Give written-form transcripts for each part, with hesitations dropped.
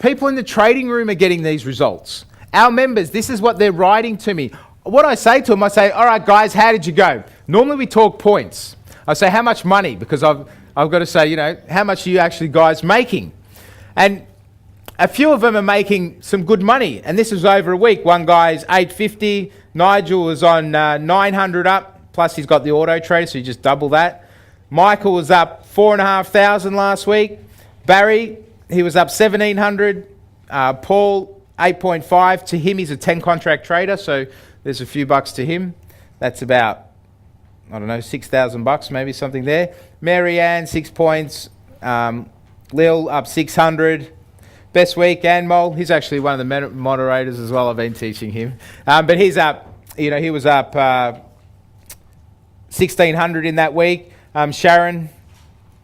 people in the trading room are getting these results. Our members, this is what they're writing to me. What I say to them, I say, all right, guys, how did you go? Normally we talk points. I say, how much money? Because I've got to say, how much are you actually guys making? And a few of them are making some good money. And this was over a week. One guy's $850. Nigel was on 900 up. Plus he's got the auto trade, so you just double that. Michael was up 4,500 last week. Barry, he was up 1,700. Paul, 8.5. To him, he's a 10 contract trader, so there's a few bucks to him. That's about, I don't know, $6,000 maybe, something there. Mary Ann, 6 points. Lil up 600. Best week, Anmol, he's actually one of the moderators as well. I've been teaching him. But he's up, he was up 1,600 in that week. Sharon,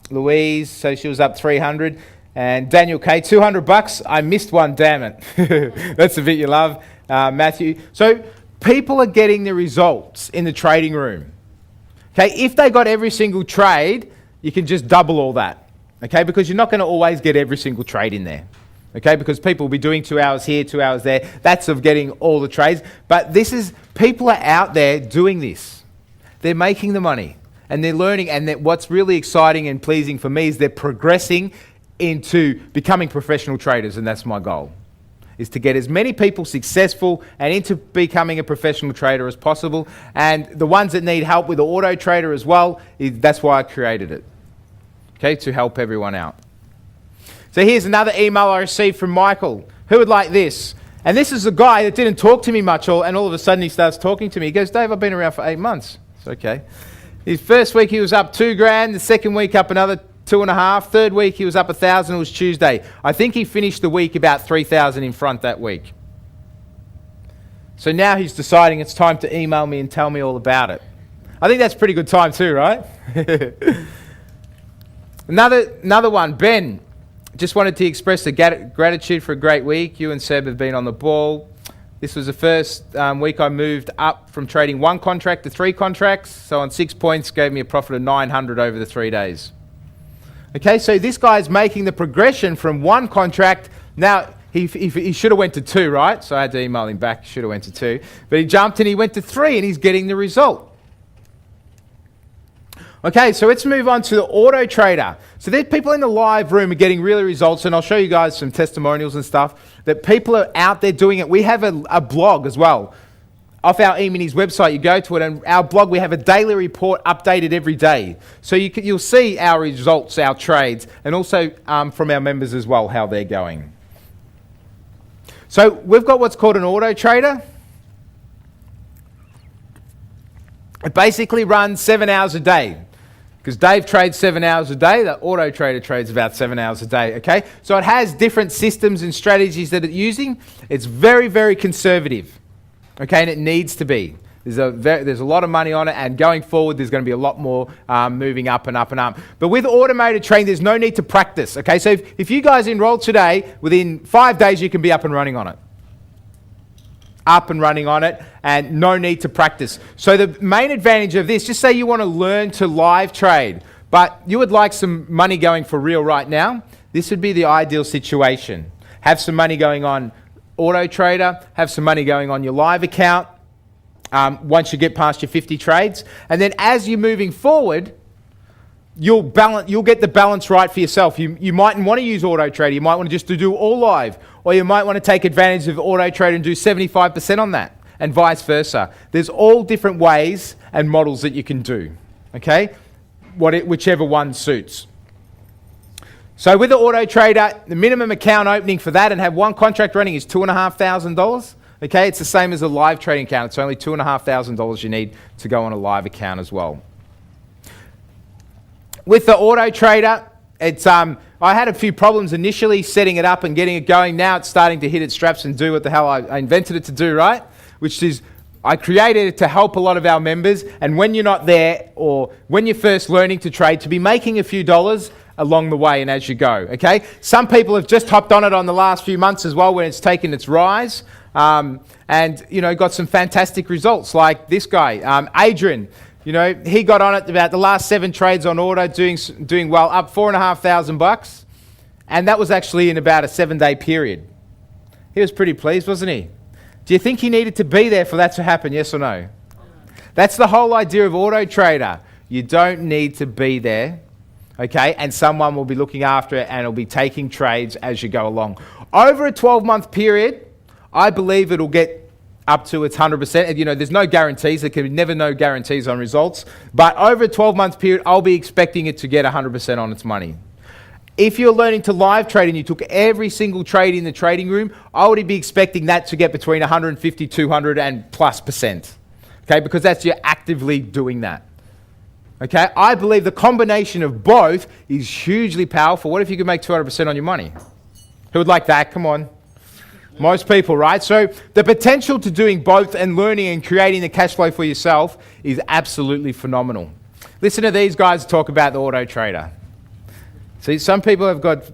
Louise, so she was up 300. And Daniel K, $200. I missed one, damn it. That's the bit you love. Matthew. So people are getting the results in the trading room. Okay, if they got every single trade, you can just double all that. Okay, because you're not going to always get every single trade in there. Okay, because people will be doing 2 hours here, 2 hours there. That's of getting all the trades. But people are out there doing this. They're making the money and they're learning. And what's really exciting and pleasing for me is they're progressing into becoming professional traders. And that's my goal, is to get as many people successful and into becoming a professional trader as possible. And the ones that need help with the auto trader as well, that's why I created it. Okay, to help everyone out. So here's another email I received from Michael. Who would like this? And this is a guy that didn't talk to me much, and all of a sudden he starts talking to me. He goes, Dave, I've been around for 8 months. It's okay. His first week he was up $2,000. The second week up another 2.5. Third week he was up 1,000. It was Tuesday. I think he finished the week about 3,000 in front that week. So now he's deciding it's time to email me and tell me all about it. I think that's a pretty good time too, right? Another one, Ben. Just wanted to express the gratitude for a great week. You and Seb have been on the ball. This was the first week I moved up from trading 1 contract to 3 contracts. So on 6 points, gave me a profit of 900 over the 3 days. Okay, so this guy's making the progression from 1 contract. Now, he should have went to 2, right? So I had to email him back. Should have went to 2. But he jumped and he went to 3 and he's getting the result. Okay, so let's move on to the auto trader. So there's people in the live room are getting really results, and I'll show you guys some testimonials and stuff that people are out there doing it. We have a blog as well. Off our E-Minis website, you go to it, and our blog, we have a daily report updated every day. So you'll see our results, our trades, and also from our members as well, how they're going. So we've got what's called an auto trader. It basically runs 7 hours a day. Because Dave trades 7 hours a day, the auto trader trades about 7 hours a day, okay? So it has different systems and strategies that it's using. It's very, very conservative, okay? And it needs to be. There's a lot of money on it, and going forward, there's going to be a lot more moving up and up and up. But with automated trading, there's no need to practice, okay? So if you guys enroll today, within 5 days, you can be up and running on it. Up and running on it, and no need to practice. So the main advantage of this, just say you want to learn to live trade, but you would like some money going for real right now, this would be the ideal situation. Have some money going on auto trader, have some money going on your live account once you get past your 50 trades, and then as you're moving forward, you'll get the balance right for yourself. You mightn't want to use auto trader. You might want to just do all live, or you might want to take advantage of auto trader and do 75% on that, and vice versa. There's all different ways and models that you can do. Okay, whichever one suits. So with the auto trader, the minimum account opening for that and have 1 contract running is $2,500. Okay, it's the same as a live trading account. It's only $2,500 you need to go on a live account as well. With the auto trader, it's I had a few problems initially setting it up and getting it going. Now it's starting to hit its straps and do what the hell I invented it to do, right? Which is I created it to help a lot of our members, and when you're not there or when you're first learning to trade, to be making a few dollars along the way and as you go, okay? Some people have just hopped on it on the last few months as well when it's taken its rise, and got some fantastic results like this guy, Adrian. He got on it about the last 7 trades on auto, doing well, up $4,500. And that was actually in about a 7-day period. He was pretty pleased, wasn't he? Do you think he needed to be there for that to happen, yes or no? That's the whole idea of Auto Trader. You don't need to be there, okay? And someone will be looking after it and it'll be taking trades as you go along. Over a 12-month period, I believe it'll get up to its 100%. You know, there's no guarantees. There can never no guarantees on results. But over a 12-month period, I'll be expecting it to get 100% on its money. If you're learning to live trade and you took every single trade in the trading room, I would be expecting that to get between 150, 200 and plus %. Okay, because that's you're actively doing that. Okay, I believe the combination of both is hugely powerful. What if you could make 200% on your money? Who would like that? Come on. Most people, right? So the potential to doing both and learning and creating the cash flow for yourself is absolutely phenomenal. Listen to these guys talk about the Auto Trader. See, some people have got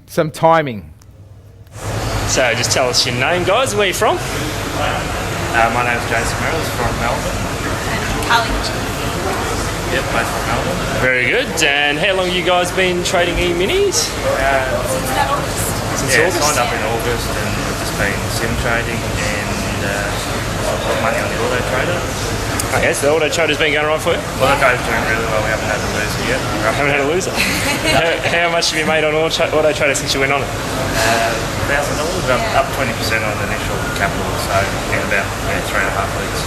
some timing. So just tell us your name, guys. Where are you from? My name's Jason Merrills from Melbourne. Carlington. Yep, both from Melbourne. Very good. And how long have you guys been trading e-minis? Since that August. Since August? Signed up in August and we've just been sim trading and put money on the Auto Trader. Okay, so the Auto Trader's been going right for you? Auto Trader's doing really well. We haven't had a loser yet. Haven't had a loser? how much have you made on Auto Trader since you went on it? $1,000, up 20% on the initial capital, so in about 3.5 weeks.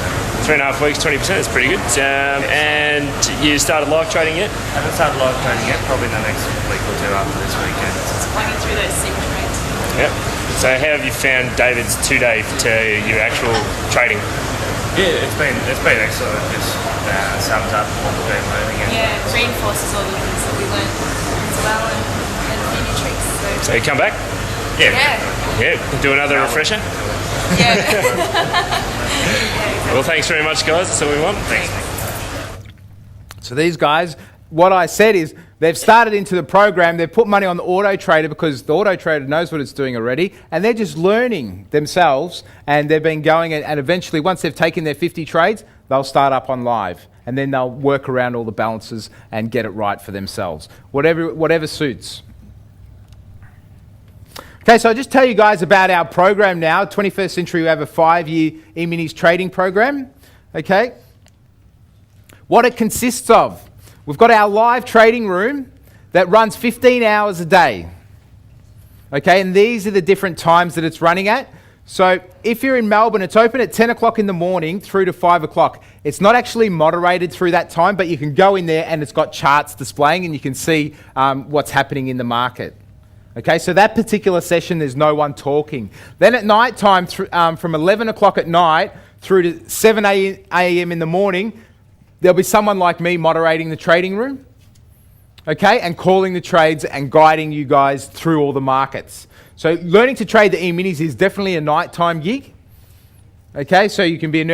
3.5 weeks, 20%, that's pretty good. And you started live trading yet? Haven't started live trading yet, probably in the next week or two after this weekend. Just plugging through those sim trades. Yep. So how have you found David's 2-day to your actual trading? Yeah, it's been excellent. It just sums up what we've been learning. And Yeah, it reinforces all the things that we learned as well and a few new tricks. So you come back? yeah. Yeah, do another refresher? Yeah. Well, thanks very much, guys. That's all we want. Thanks. So these guys, what I said is they've started into the program, they've put money on the Auto Trader because the Auto Trader knows what it's doing already, and they're just learning themselves, and they've been going, and eventually once they've taken their 50 trades, they'll start up on live, and then they'll work around all the balances and get it right for themselves. Whatever suits. Okay, so I'll just tell you guys about our program now. 21st Century, we have a 5-year e-minis trading program. Okay. What it consists of. We've got our live trading room that runs 15 hours a day. Okay, and these are the different times that it's running at. So if you're in Melbourne, it's open at 10 o'clock in the morning through to 5 o'clock. It's not actually moderated through that time, but you can go in there and it's got charts displaying and you can see what's happening in the market. Okay, so that particular session, there's no one talking. Then at night time, from 11 o'clock at night through to 7 a.m. in the morning, there'll be someone like me moderating the trading room, okay, and calling the trades and guiding you guys through all the markets. So learning to trade the e-minis is definitely a nighttime gig. Okay, so you can be an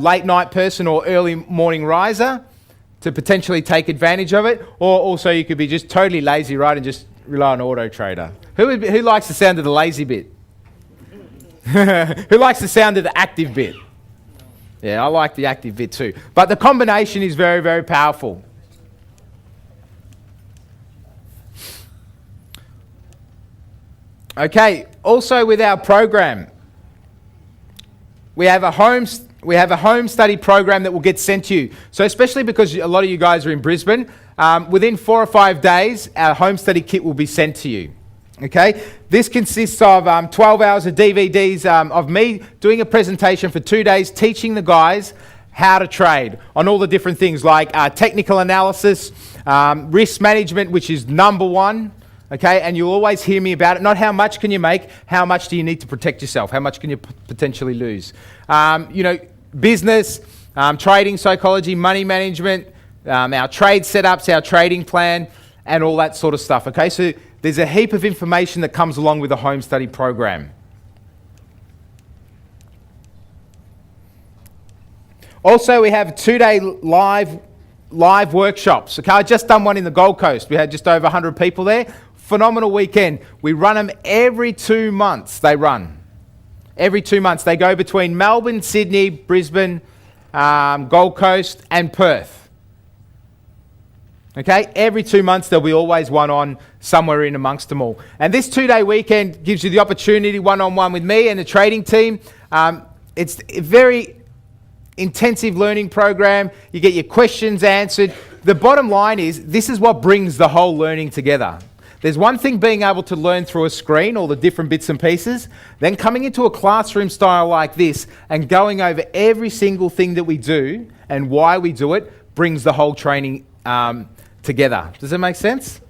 late night person or early morning riser to potentially take advantage of it, or also you could be just totally lazy, right, and just rely on Auto Trader. Who likes the sound of the lazy bit? Who likes the sound of the active bit? Yeah, I like the active bit too. But the combination is very, very powerful. Okay, also with our program, we have a home study program that will get sent to you. So especially because a lot of you guys are in Brisbane, within 4 or 5 days, our home study kit will be sent to you. Okay, this consists of 12 hours of DVDs of me doing a presentation for 2 days, teaching the guys how to trade on all the different things like technical analysis, risk management, which is number one. Okay, and you'll always hear me about it. Not how much can you make, how much do you need to protect yourself? How much can you potentially lose? Business, trading psychology, money management, our trade setups, our trading plan, and all that sort of stuff. Okay, so there's a heap of information that comes along with the home study program. Also, we have 2-day live workshops. Okay, I just done one in the Gold Coast. We had just over 100 people there. Phenomenal weekend. We run them every 2 months. Every 2 months. They go between Melbourne, Sydney, Brisbane, Gold Coast, and Perth. Okay, every 2 months there'll be always one on somewhere in amongst them all. And this 2-day weekend gives you the opportunity one-on-one with me and the trading team. It's a very intensive learning program. You get your questions answered. The bottom line is, this is what brings the whole learning together. There's one thing being able to learn through a screen, all the different bits and pieces, then coming into a classroom style like this and going over every single thing that we do and why we do it brings the whole training together. Does that make sense?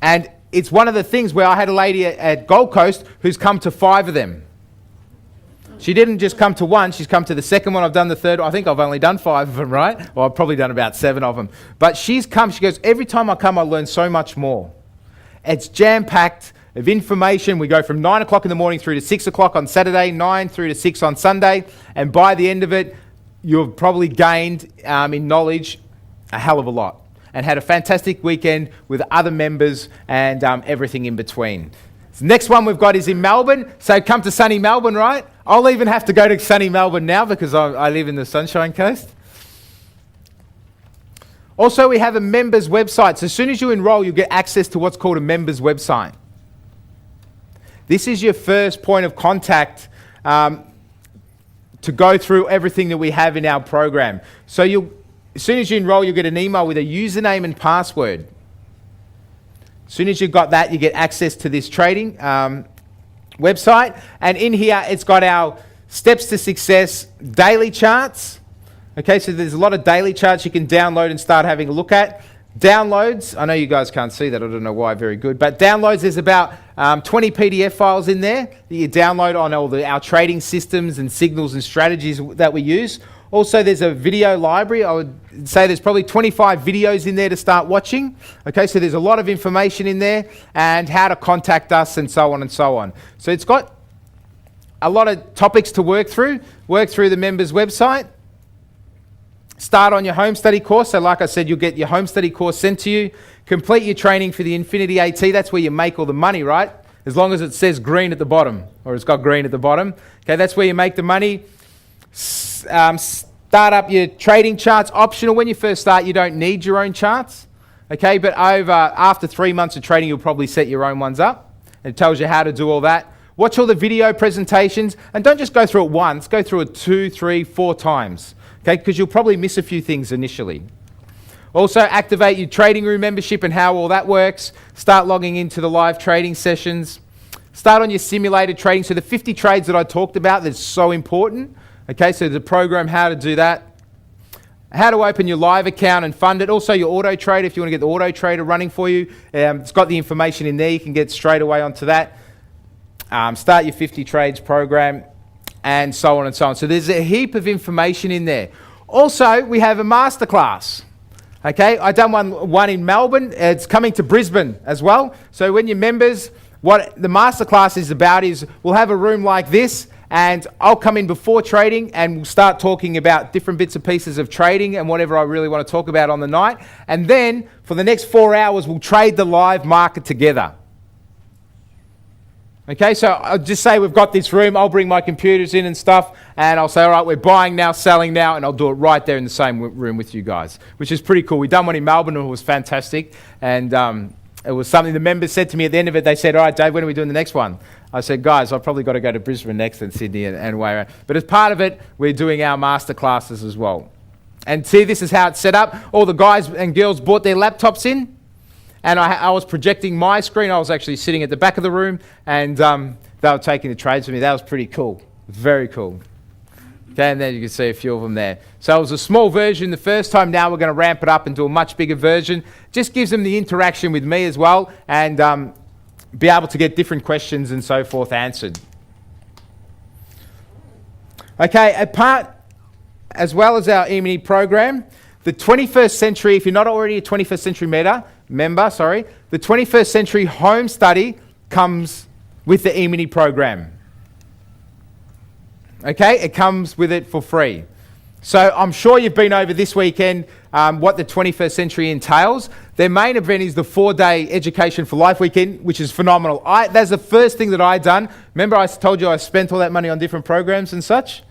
And it's one of the things where I had a lady at Gold Coast who's come to 5 of them. She didn't just come to one, she's come to the second one. I've done the third. I think I've only done 5 of them, right? Well, I've probably done about 7 of them. But she's come, she goes, every time I come, I learn so much more. It's jam-packed of information. We go from 9 o'clock in the morning through to 6 o'clock on Saturday, 9 through to 6 on Sunday. And by the end of it, you've probably gained in knowledge a hell of a lot. And had a fantastic weekend with other members and everything in between. The next one we've got is in Melbourne. So come to sunny Melbourne, right? I'll even have to go to sunny Melbourne now because I live in the Sunshine Coast. Also, we have a members website. So as soon as you enroll, you get access to what's called a members website. This is your first point of contact to go through everything that we have in our program. So as soon as you enroll, you'll get an email with a username and password. As soon as you've got that, you get access to this trading website. And in here, it's got our steps to success daily charts. Okay, so there's a lot of daily charts you can download and start having a look at. Downloads, I know you guys can't see that, I don't know why, very good. But downloads, there's about 20 PDF files in there that you download on all our trading systems and signals and strategies that we use. Also, there's a video library. I would say there's probably 25 videos in there to start watching. Okay, so there's a lot of information in there and how to contact us and so on and so on. So it's got a lot of topics to work through the members website. Start on your home study course. So like I said, you'll get your home study course sent to you. Complete your training for the Infinity AT. That's where you make all the money, right? As long as it says green at the bottom, or it's got green at the bottom. Okay, that's where you make the money. Start up your trading charts. Optional. When you first start, you don't need your own charts. Okay, but after 3 months of trading, you'll probably set your own ones up. It tells you how to do all that. Watch all the video presentations, and don't just go through it once. Go through it 2, 3, 4 times. Okay, because you'll probably miss a few things initially. Also, activate your trading room membership and how all that works. Start logging into the live trading sessions. Start on your simulated trading. So the 50 trades that I talked about, that's so important. Okay, so the program, how to do that. How to open your live account and fund it. Also your auto trader, if you want to get the auto trader running for you. It's got the information in there. You can get straight away onto that. Start your 50 trades program. And so on and so on. So there's a heap of information in there. Also, we have a masterclass. Okay, I done one in Melbourne. It's coming to Brisbane as well. So when you're members, what the masterclass is about is we'll have a room like this, and I'll come in before trading and we'll start talking about different bits and pieces of trading and whatever I really want to talk about on the night. And then for the next 4 hours, we'll trade the live market together. Okay, so I'll just say we've got this room, I'll bring my computers in and stuff, and I'll say, all right, we're buying now, selling now, and I'll do it right there in the same room with you guys, which is pretty cool. We've done one in Melbourne, and it was fantastic, and it was something the members said to me at the end of it. They said, all right, Dave, when are we doing the next one? I said, guys, I've probably got to go to Brisbane next and Sydney and way around. But as part of it, we're doing our master classes as well. And see, this is how it's set up. All the guys and girls brought their laptops in, and I was projecting my screen. I was actually sitting at the back of the room, and they were taking the trades with me. That was pretty cool. Very cool. Okay, and then you can see a few of them there. So it was a small version the first time. Now we're going to ramp it up and do a much bigger version. Just gives them the interaction with me as well, and be able to get different questions and so forth answered. Okay, as well as our E-mini program, the 21st century, if you're not already a 21st century member, the 21st century home study comes with the E-mini program. Okay, it comes with it for free. So I'm sure you've been over this weekend what the 21st century entails. Their main event is the 4-day Education for Life weekend, which is phenomenal. That's the first thing that I done. Remember I told you I spent all that money on different programs and such?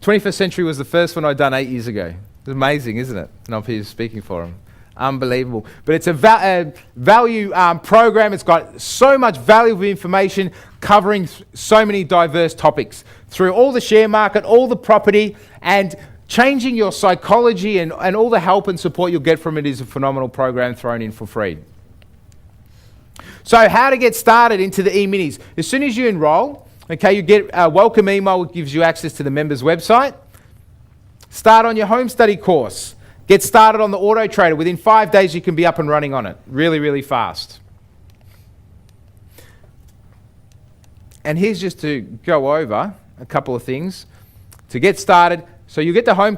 21st century was the first one I'd done 8 years ago. It's amazing, isn't it? And I'm here speaking for them. Unbelievable. But it's a value program. It's got so much valuable information covering so many diverse topics through all the share market, all the property, and changing your psychology and all the help and support you'll get from it is a phenomenal program thrown in for free. So how to get started into the e-minis. As soon as you enroll, okay, you get a welcome email which gives you access to the members website. Start on your home study course. Get started on the Auto Trader. Within 5 days you can be up and running on it. Really, really fast. And here's just to go over a couple of things. To get started, so you get the home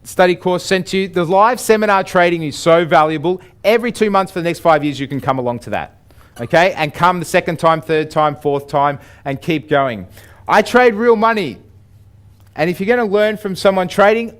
study course sent to you. The live seminar trading is so valuable. Every 2 months for the next 5 years you can come along to that. Okay, and come the second time, third time, fourth time, and keep going. I trade real money. And if you're going to learn from someone trading,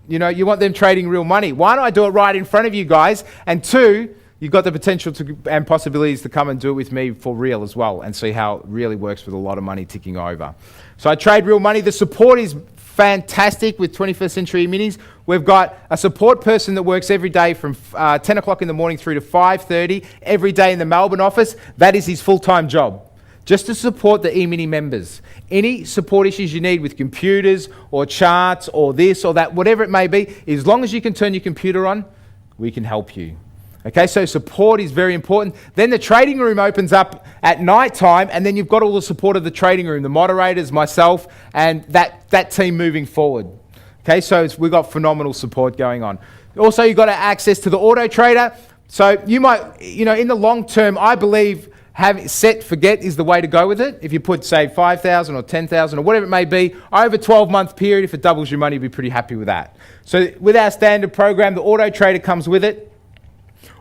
you know, you want them trading real money. Why don't I do it right in front of you guys? And two, you've got the potential to and possibilities to come and do it with me for real as well and see how it really works with a lot of money ticking over. So I trade real money. The support is fantastic with 21st Century Minis. We've got a support person that works every day from 10 o'clock in the morning through to 5:30 every day in the Melbourne office. That is his full-time job, just to support the e-mini members. Any support issues you need with computers or charts or this or that, whatever it may be, as long as you can turn your computer on, we can help you. Okay, so support is very important. Then the trading room opens up at night time, and then you've got all the support of the trading room, the moderators, myself, and that team moving forward. Okay, so we've got phenomenal support going on. Also, you've got access to the Auto Trader. So you might, you know, in the long term, I believe have set, forget is the way to go with it. If you put, say, 5,000 or 10,000 or whatever it may be, over a 12-month period, if it doubles your money, you'll be pretty happy with that. So with our standard program, the Auto Trader comes with it.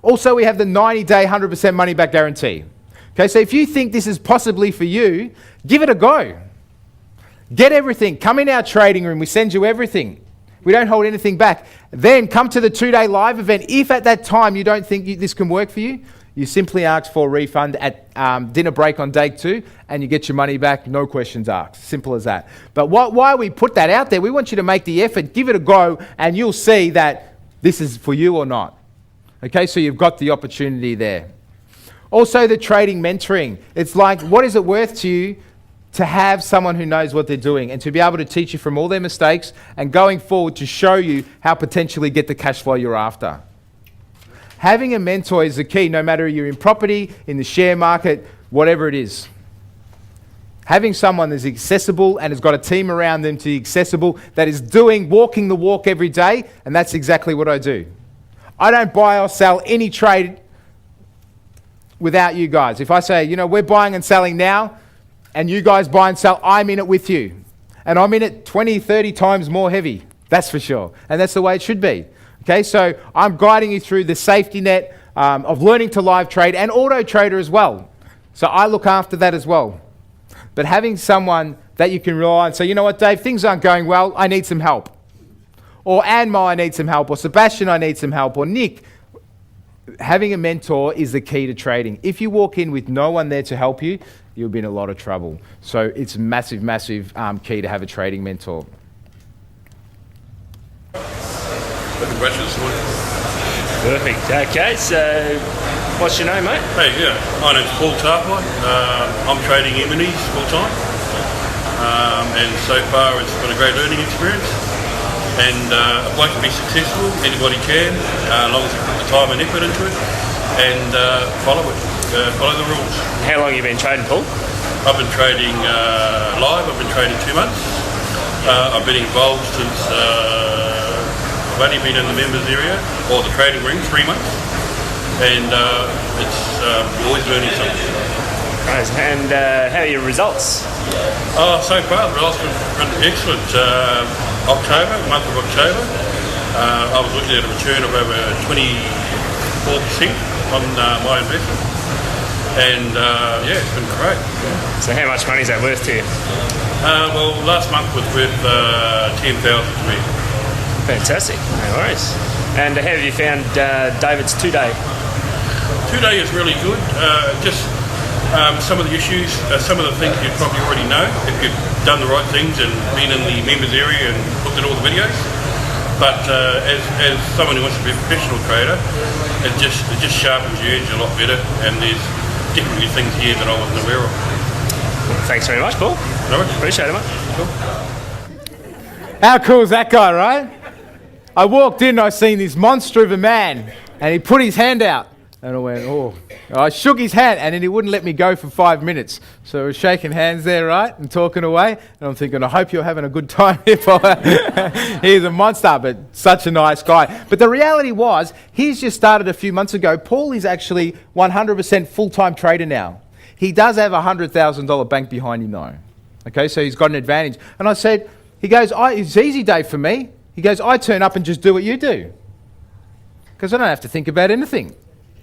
Also, we have the 90-day 100% money-back guarantee. Okay, so if you think this is possibly for you, give it a go. Get everything. Come in our trading room. We send you everything. We don't hold anything back. Then come to the 2-day live event. If at that time you don't think this can work for you, you simply ask for a refund at dinner break on day 2 and you get your money back, no questions asked. Simple as that. But why we put that out there, we want you to make the effort, give it a go, and you'll see that this is for you or not. Okay, so you've got the opportunity there. Also, the trading mentoring. It's like, what is it worth to you to have someone who knows what they're doing and to be able to teach you from all their mistakes and going forward to show you how potentially get the cash flow you're after. Having a mentor is the key, no matter you're in property, in the share market, whatever it is. Having someone that's accessible and has got a team around them to be accessible, that is walking the walk every day, and that's exactly what I do. I don't buy or sell any trade without you guys. If I say, you know, we're buying and selling now, and you guys buy and sell, I'm in it with you. And I'm in it 20, 30 times more heavy, that's for sure. And that's the way it should be. Okay, so I'm guiding you through the safety net of learning to live trade and Auto Trader as well. So I look after that as well. But having someone that you can rely on, say, you know what, Dave, things aren't going well, I need some help. Or Anmo, I need some help. Or Sebastian, I need some help. Or Nick. Having a mentor is the key to trading. If you walk in with no one there to help you, you'll be in a lot of trouble. So it's massive, massive key to have a trading mentor. Perfect. Okay, so what's your name, mate? Hey, yeah, my name's Paul Tarpy. I'm trading E-minis full time, and so far it's been a great learning experience. And I'd like to be successful. Anybody can, as long as you put the time and effort into it, and follow the rules. How long have you been trading, Paul? I've been trading live. I've been trading 2 months. I've been involved since I've only been in the members area or the trading room 3 months, and it's always learning something. Nice. And how are your results? So far the results have been excellent. October, month of October, I was looking at a return of over 24% on my investment, and yeah, it's been great. So how much money is that worth to you? Well, last month was worth 10,000 to me. Fantastic, no worries. And how have you found David's 2-day? 2-day is really good. Just some of the issues, some of the things you probably already know if you've done the right things and been in the members area and looked at all the videos. But as someone who wants to be a professional trader, it just sharpens your edge a lot better, and there's definitely things here that I wasn't aware of. Thanks very much, Paul. No worries. Appreciate it, mate. Cool. How cool is that guy, right? I walked in and I seen this monster of a man, and he put his hand out. And I went, oh. I shook his hand, and then he wouldn't let me go for 5 minutes. So we were shaking hands there, right, and talking away. And I'm thinking, I hope you're having a good time here, Paul. He's a monster, but such a nice guy. But the reality was, he's just started a few months ago. Paul is actually 100% full-time trader now. He does have a $100,000 bank behind him, though. Okay, so he's got an advantage. And I said, he goes, it's easy, Dave, for me. He goes, I turn up and just do what you do. Because I don't have to think about anything.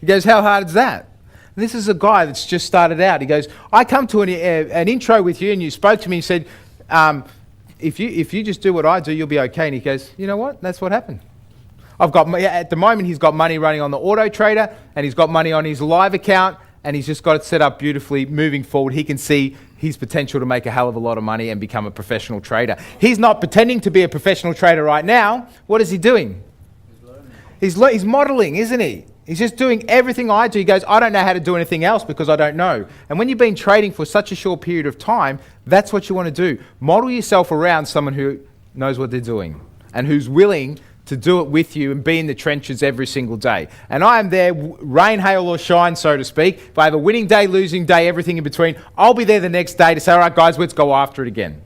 He goes, how hard is that? And this is a guy that's just started out. He goes, I come to an intro with you and you spoke to me and said, if you just do what I do, you'll be okay. And he goes, you know what? That's what happened. At the moment, he's got money running on the Auto Trader, and he's got money on his live account, and he's just got it set up beautifully. Moving forward, he can see his potential to make a hell of a lot of money and become a professional trader. He's not pretending to be a professional trader right now. What is he doing? He's modeling, isn't he? He's just doing everything I do. He goes, I don't know how to do anything else because I don't know. And when you've been trading for such a short period of time, that's what you want to do. Model yourself around someone who knows what they're doing and who's willing to do it with you and be in the trenches every single day. And I am there, rain, hail or shine, so to speak. If I have a winning day, losing day, everything in between, I'll be there the next day to say, all right, guys, let's go after it again.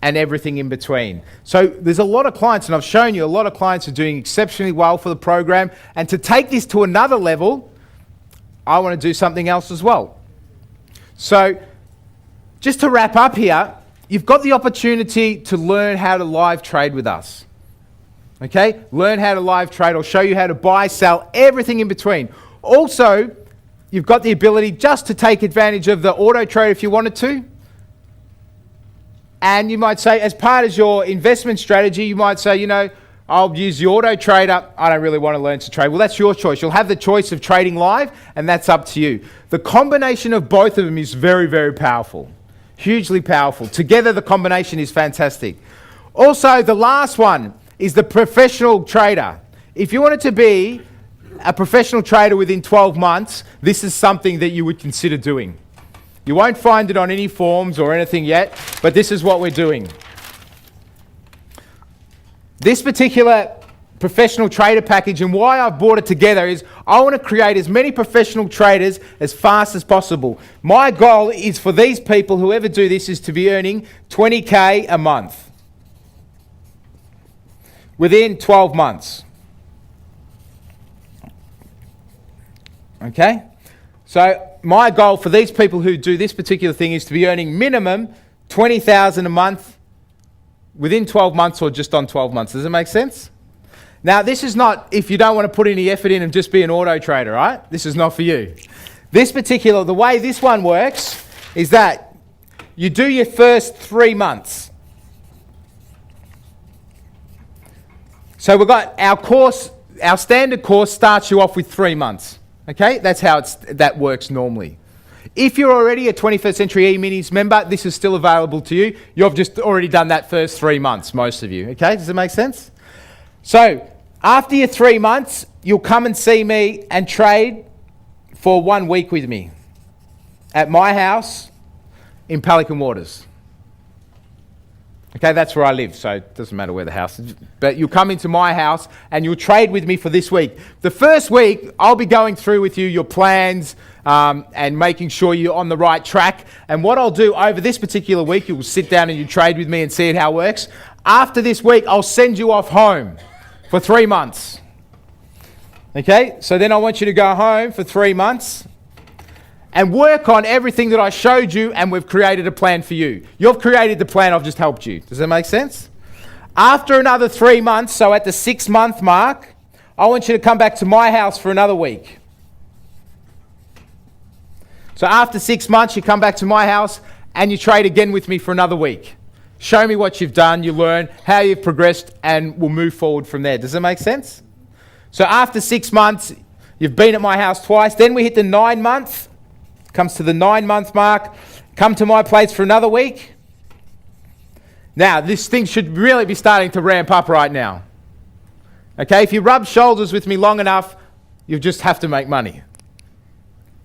And everything in between. So there's a lot of clients, and I've shown you a lot of clients are doing exceptionally well for the program. And to take this to another level, I want to do something else as well. So just to wrap up here, you've got the opportunity to learn how to live trade with us. Okay? Learn how to live trade. I'll show you how to buy, sell, everything in between. Also, you've got the ability just to take advantage of the Auto Trader if you wanted to. And you might say, as part of your investment strategy, you might say, you know, I'll use the Auto Trader. I don't really want to learn to trade. Well, that's your choice. You'll have the choice of trading live, and that's up to you. The combination of both of them is very, very powerful. Hugely powerful. Together, the combination is fantastic. Also, the last one is the professional trader. If you wanted to be a professional trader within 12 months, this is something that you would consider doing. You won't find it on any forms or anything yet, but this is what we're doing. This particular professional trader package, and why I've brought it together, is I want to create as many professional traders as fast as possible. My goal is for these people, whoever do this, is to be earning 20K a month within 12 months. Okay? So my goal for these people who do this particular thing is to be earning minimum $20,000 a month within 12 months or just on 12 months. Does it make sense? Now, this is not if you don't want to put any effort in and just be an auto trader, right? This is not for you. The way this one works is that you do your first 3 months. So we've got our course, our standard course starts you off with 3 months. Okay, that's how that works normally. If you're already a 21st Century E-Minis member, this is still available to you. You've just already done that first 3 months, most of you. Okay, does it make sense? So after your 3 months, you'll come and see me and trade for 1 week with me at my house in Pelican Waters. Okay, that's where I live, so it doesn't matter where the house is. But you'll come into my house and you'll trade with me for this week. The first week, I'll be going through with you your plans and making sure you're on the right track. And what I'll do over this particular week, you'll sit down and you trade with me and see how it works. After this week, I'll send you off home for 3 months. Okay, so then I want you to go home for 3 months and work on everything that I showed you, and we've created a plan for you. You've created the plan, I've just helped you. Does that make sense? After another 3 months, so at the 6 month mark, I want you to come back to my house for another week. So after 6 months, you come back to my house and you trade again with me for another week. Show me what you've done, you learn how you've progressed, and we'll move forward from there. Does that make sense? So after 6 months, you've been at my house twice, then we hit the 9 month. Comes to the 9 month mark, come to my place for another week. Now, this thing should really be starting to ramp up right now. Okay, if you rub shoulders with me long enough, you'll just have to make money.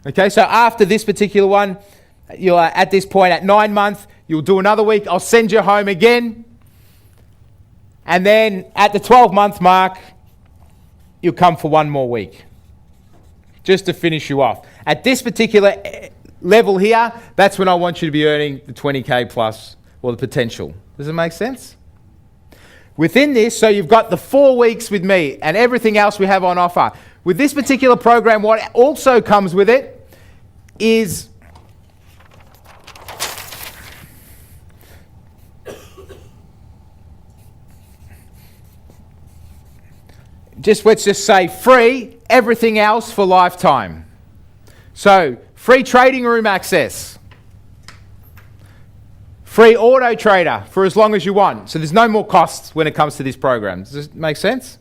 Okay, so after this particular one, you're at this point at 9 months, you'll do another week, I'll send you home again. And then at the 12-month mark, you'll come for one more week. Just to finish you off. At this particular level here, that's when I want you to be earning the 20K plus, or the potential. Does it make sense? Within this, so you've got the 4 weeks with me and everything else we have on offer. With this particular program, what also comes with it is let's just say free, everything else for lifetime. So, free trading room access. Free auto trader for as long as you want. So there's no more costs when it comes to this program. Does this make sense?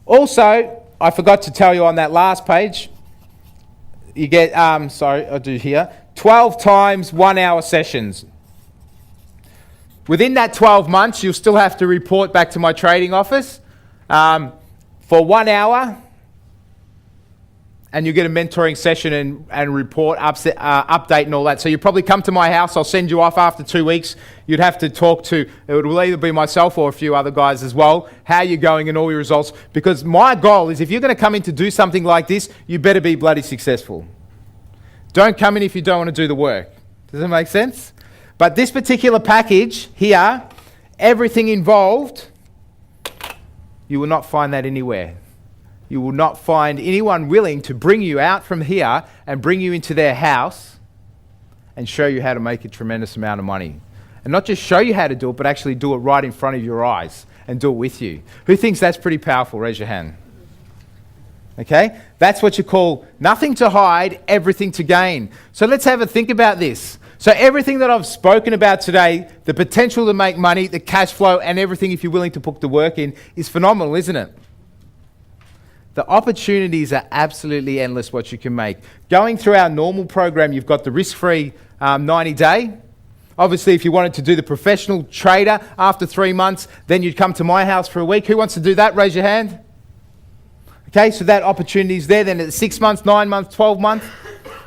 Also, I forgot to tell you on that last page, you get, I'll do here, 12 times 1 hour sessions. Within that 12 months, you'll still have to report back to my trading office for 1 hour, and you get a mentoring session and report, update and all that. So you probably come to my house, I'll send you off after 2 weeks. You'd have to talk to, it will either be myself or a few other guys as well, how you're going and all your results. Because my goal is if you're going to come in to do something like this, you better be bloody successful. Don't come in if you don't want to do the work. Does that make sense? But this particular package here, everything involved, you will not find that anywhere. You will not find anyone willing to bring you out from here and bring you into their house and show you how to make a tremendous amount of money. And not just show you how to do it, but actually do it right in front of your eyes and do it with you. Who thinks that's pretty powerful? Raise your hand. Okay? That's what you call nothing to hide, everything to gain. So let's have a think about this. So everything that I've spoken about today, the potential to make money, the cash flow, and everything if you're willing to put the work in is phenomenal, isn't it? The opportunities are absolutely endless what you can make. Going through our normal program, you've got the risk-free 90-day. Obviously, if you wanted to do the professional trader after 3 months, then you'd come to my house for a week. Who wants to do that? Raise your hand. Okay, so that opportunity is there. Then at 6 months, 9 months, 12 months.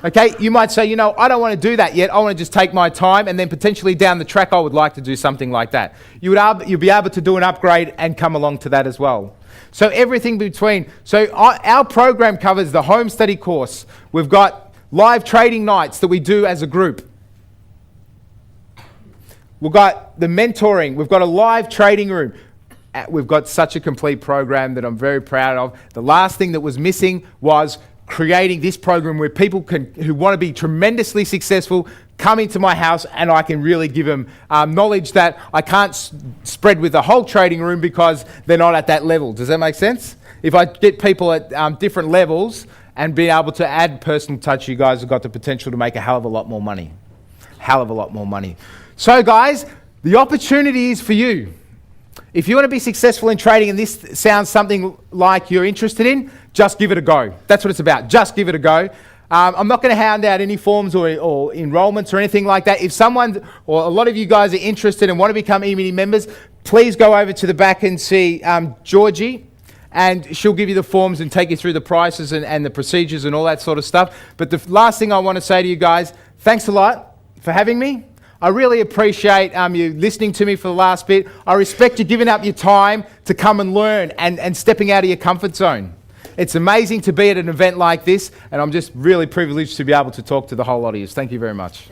Okay, you might say, I don't want to do that yet. I want to just take my time, and then potentially down the track, I would like to do something like that. You'll be able to do an upgrade and come along to that as well. So everything between. So our program covers the home study course. We've got live trading nights that we do as a group. We've got the mentoring. We've got a live trading room. We've got such a complete program that I'm very proud of. The last thing that was missing was creating this program where people who want to be tremendously successful come into my house and I can really give them knowledge that I can't spread with the whole trading room because they're not at that level. Does that make sense? If I get people at different levels and be able to add personal touch, you guys have got the potential to make a hell of a lot more money. Hell of a lot more money. So guys, the opportunity is for you. If you want to be successful in trading and this sounds something like you're interested in, just give it a go. That's what it's about. Just give it a go. I'm not going to hand out any forms or enrollments or anything like that. If someone or a lot of you guys are interested and want to become e-mini members, please go over to the back and see Georgie, and she'll give you the forms and take you through the prices and the procedures and all that sort of stuff. But the last thing I want to say to you guys, thanks a lot for having me. I really appreciate you listening to me for the last bit. I respect you giving up your time to come and learn and stepping out of your comfort zone. It's amazing to be at an event like this, and I'm just really privileged to be able to talk to the whole lot of you. Thank you very much.